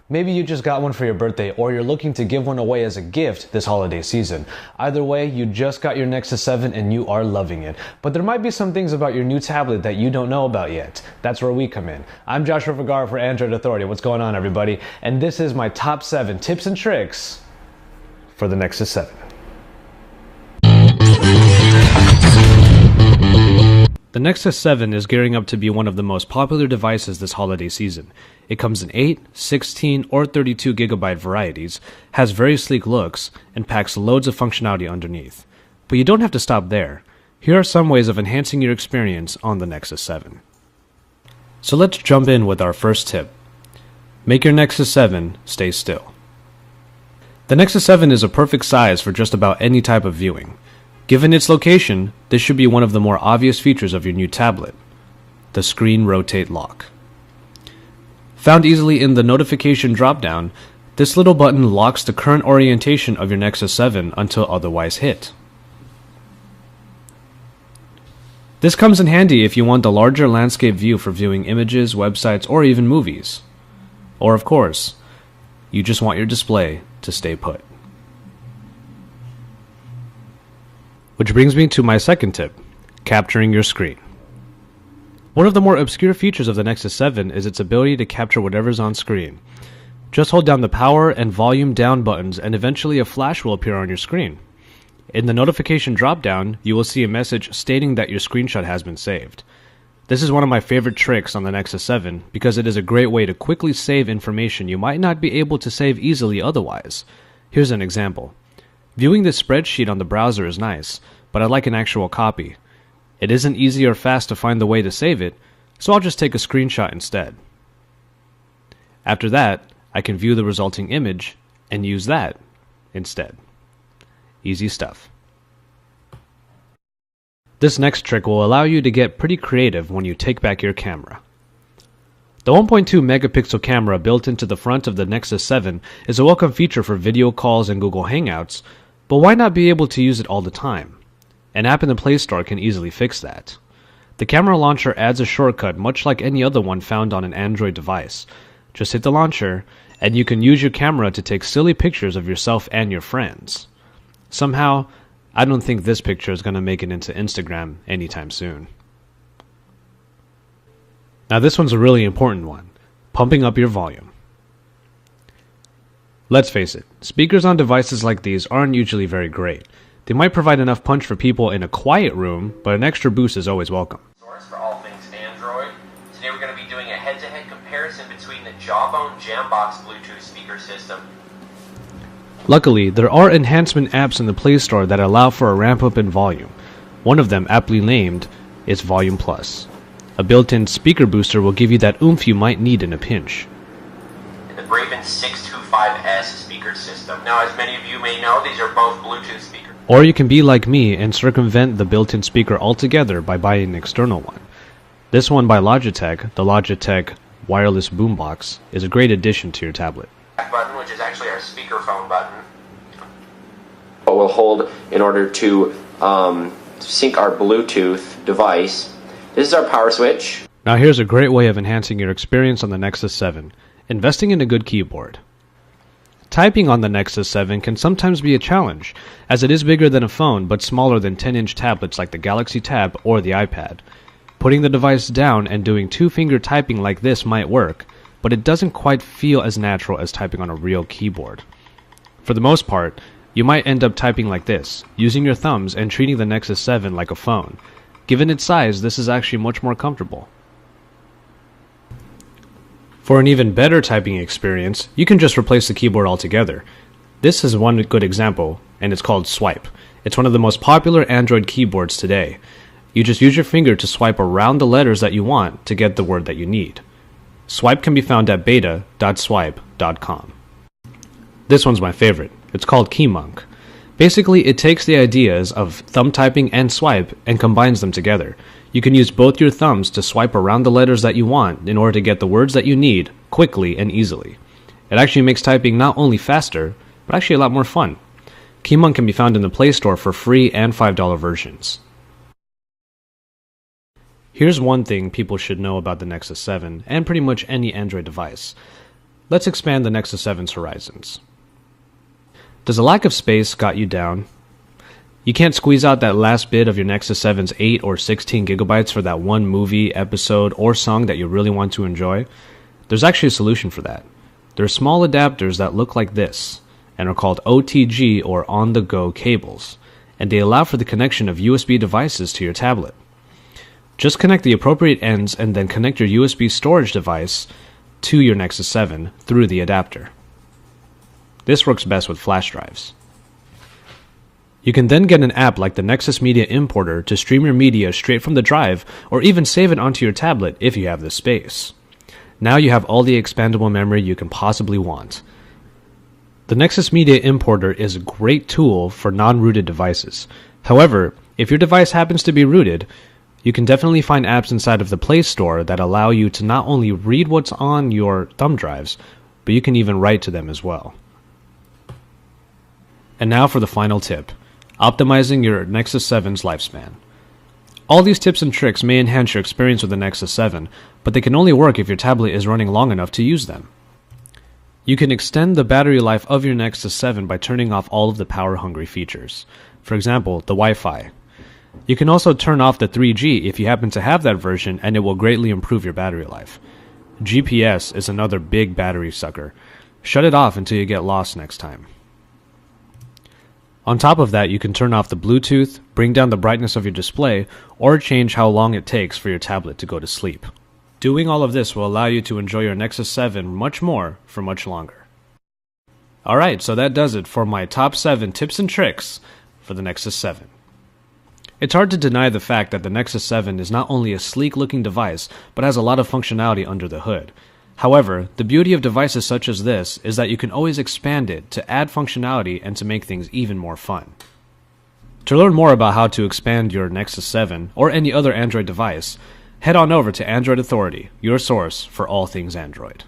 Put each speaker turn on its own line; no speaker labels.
Maybe you just got one for your birthday, or you're looking to give one away as a gift this holiday season. Either way, you just got your Nexus 7 and you are loving it. But there might be some things about your new tablet that you don't know about yet. That's where we come in. I'm Joshua Vergara for Android Authority. What's going on, everybody? And this is my top 7 tips and tricks for the Nexus 7. The Nexus 7 is gearing up to be one of the most popular devices this holiday season. It comes in 8, 16, or 32GB varieties, has very sleek looks, and packs loads of functionality underneath. But you don't have to stop there. Here are some ways of enhancing your experience on the Nexus 7. So let's jump in with our first tip. Make your Nexus 7 stay still. The Nexus 7 is a perfect size for just about any type of viewing. Given its location, this should be one of the more obvious features of your new tablet, the Screen Rotate Lock. Found easily in the notification dropdown, this little button locks the current orientation of your Nexus 7 until otherwise hit. This comes in handy if you want the larger landscape view for viewing images, websites, or even movies. Or of course, you just want your display to stay put. Which brings me to my second tip, capturing your screen. One of the more obscure features of the Nexus 7 is its ability to capture whatever's on screen. Just hold down the power and volume down buttons and eventually a flash will appear on your screen. In the notification dropdown, you will see a message stating that your screenshot has been saved. This is one of my favorite tricks on the Nexus 7 because it is a great way to quickly save information you might not be able to save easily otherwise. Here's an example. Viewing this spreadsheet on the browser is nice, but I'd like an actual copy. It isn't easy or fast to find the way to save it, so I'll just take a screenshot instead. After that, I can view the resulting image and use that instead. Easy stuff. This next trick will allow you to get pretty creative when you take back your camera. The 1.2 megapixel camera built into the front of the Nexus 7 is a welcome feature for video calls and Google Hangouts, but why not be able to use it all the time? An app in the Play Store can easily fix that. The camera launcher adds a shortcut much like any other one found on an Android device. Just hit the launcher, and you can use your camera to take silly pictures of yourself and your friends. Somehow, I don't think this picture is going to make it into Instagram anytime soon. Now this one's a really important one, pumping up your volume. Let's face it, speakers on devices like these aren't usually very great. They might provide enough punch for people in a quiet room, but an extra boost is always welcome.
For all things Android. Today we're going to be doing a head-to-head comparison between the Jawbone Jambox Bluetooth speaker system.
Luckily, there are enhancement apps in the Play Store that allow for a ramp up in volume. One of them, aptly named, is Volume Plus. A built-in speaker booster will give you that oomph you might need in a pinch.
The Braven 625S speaker system. Now, as many of you may know, these are both Bluetooth speakers.
Or you can be like me and circumvent the built-in speaker altogether by buying an external one. This one by Logitech, the Logitech Wireless Boombox, is a great addition to your tablet.
Button, which is actually our speakerphone button.
What we'll hold in order to sync our Bluetooth device. This is our power switch.
Now here's a great way of enhancing your experience on the Nexus 7, investing in a good keyboard. Typing on the Nexus 7 can sometimes be a challenge, as it is bigger than a phone but smaller than 10-inch tablets like the Galaxy Tab or the iPad. Putting the device down and doing two-finger typing like this might work, but it doesn't quite feel as natural as typing on a real keyboard. For the most part, you might end up typing like this, using your thumbs and treating the Nexus 7 like a phone. Given its size, this is actually much more comfortable. For an even better typing experience, you can just replace the keyboard altogether. This is one good example, and it's called Swipe. It's one of the most popular Android keyboards today. You just use your finger to swipe around the letters that you want to get the word that you need. Swipe can be found at beta.swipe.com. This one's my favorite. It's called KeyMonk. Basically, it takes the ideas of thumb typing and swipe and combines them together. You can use both your thumbs to swipe around the letters that you want in order to get the words that you need quickly and easily. It actually makes typing not only faster, but actually a lot more fun. KeyMonk can be found in the Play Store for free and $5 versions. Here's one thing people should know about the Nexus 7 and pretty much any Android device. let's expand the Nexus 7's horizons. Does a lack of space got you down? You can't squeeze out that last bit of your Nexus 7's 8 or 16 gigabytes for that one movie, episode, or song that you really want to enjoy? There's actually a solution for that. There are small adapters that look like this, and are called OTG or on-the-go cables, and they allow for the connection of USB devices to your tablet. Just connect the appropriate ends and then connect your USB storage device to your Nexus 7 through the adapter. This works best with flash drives. You can then get an app like the Nexus Media Importer to stream your media straight from the drive, or even save it onto your tablet if you have the space. Now you have all the expandable memory you can possibly want. The Nexus Media Importer is a great tool for non-rooted devices. However, if your device happens to be rooted, you can definitely find apps inside of the Play Store that allow you to not only read what's on your thumb drives, but you can even write to them as well. And now for the final tip: optimizing your Nexus 7's lifespan. All these tips and tricks may enhance your experience with the Nexus 7, but they can only work if your tablet is running long enough to use them. You can extend the battery life of your Nexus 7 by turning off all of the power-hungry features. For example, the Wi-Fi. You can also turn off the 3G if you happen to have that version, and it will greatly improve your battery life. GPS is another big battery sucker. Shut it off until you get lost next time. On top of that, you can turn off the Bluetooth, bring down the brightness of your display, or change how long it takes for your tablet to go to sleep. Doing all of this will allow you to enjoy your Nexus 7 much more for much longer. Alright, so that does it for my top 7 tips and tricks for the Nexus 7. It's hard to deny the fact that the Nexus 7 is not only a sleek-looking device, but has a lot of functionality under the hood. However, the beauty of devices such as this is that you can always expand it to add functionality and to make things even more fun. To learn more about how to expand your Nexus 7 or any other Android device, head on over to Android Authority, your source for all things Android.